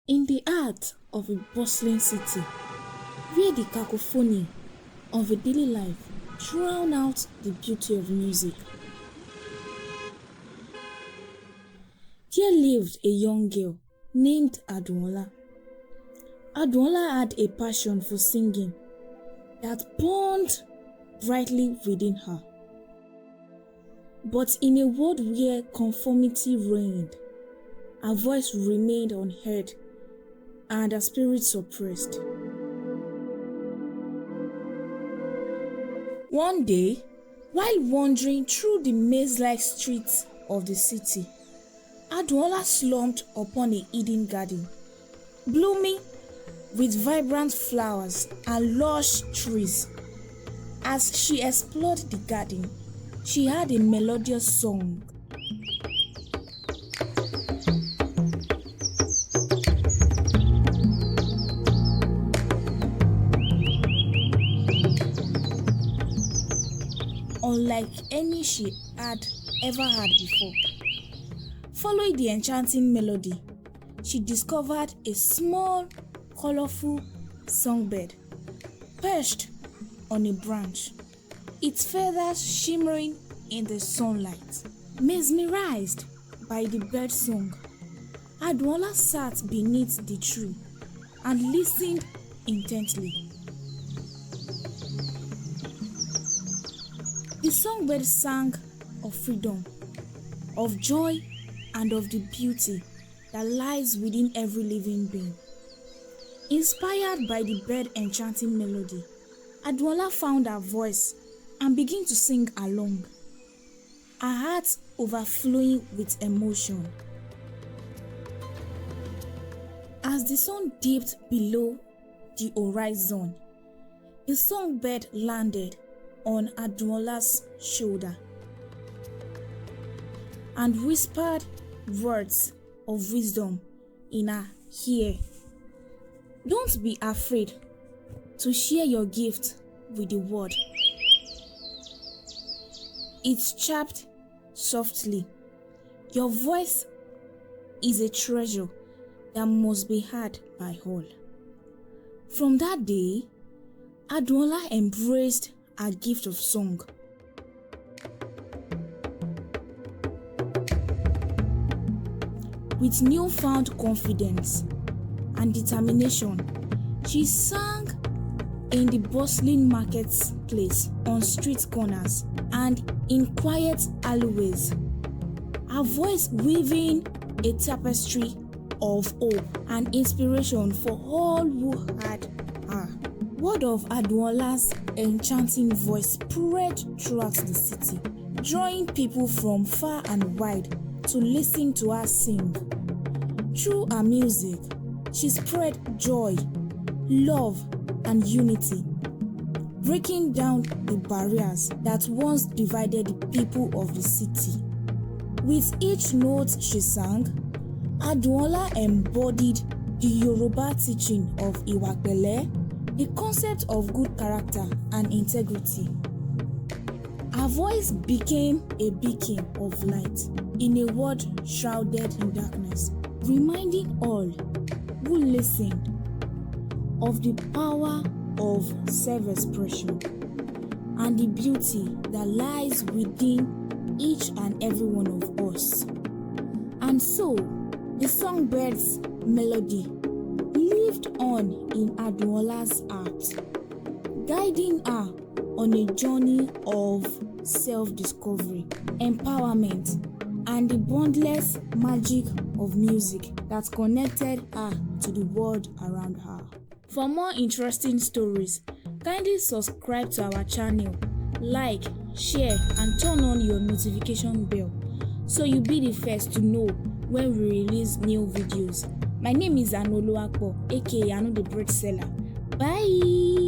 In the heart of a bustling city, where the cacophony of a daily life drown out the beauty of music, there lived a young girl named Adunola. Adunola had a passion for singing that burned brightly within her. But in a world where conformity reigned, her voice remained unheard and her spirit suppressed. One day, while wandering through the maze-like streets of the city, Adunola slumped upon a hidden garden, blooming with vibrant flowers and lush trees. As she explored the garden, she heard a melodious song. Unlike any she had ever heard before. Following the enchanting melody, she discovered a small, colorful songbird perched on a branch, its feathers shimmering in the sunlight. Mesmerized by the bird's song, Adunola sat beneath the tree and listened intently. The songbird sang of freedom, of joy, and of the beauty that lies within every living being. Inspired by the bird enchanting melody, Adunola found her voice and began to sing along, her heart overflowing with emotion. As the sun dipped below the horizon, the songbird landed on Adunola's shoulder and whispered words of wisdom in her ear. Don't be afraid to share your gift with the world. It chirped softly. Your voice is a treasure that must be heard by all. From that day, Adunola embraced her gift of song. With newfound confidence and determination, she sang in the bustling marketplace, on street corners, and in quiet alleyways, her voice weaving a tapestry of hope and inspiration for all who heard her. Word of Adunola's enchanting voice spread throughout the city, drawing people from far and wide to listen to her sing. Through her music, she spread joy, love, and unity, breaking down the barriers that once divided the people of the city. With each note she sang, Adunola embodied the Yoruba teaching of Iwa Pele, the concept of good character and integrity. Her voice became a beacon of light in a world shrouded in darkness, reminding all who listened of the power of self-expression and the beauty that lies within each and every one of us. And so, the Songbirds' melody lived on in Adunola's heart, guiding her on a journey of self-discovery, empowerment, and the boundless magic of music that connected her to the world around her. For more interesting stories, kindly subscribe to our channel, like, share, and turn on your notification bell so you'll be the first to know when we release new videos. My name is Adunola, aka Anu the Bread Seller. Bye!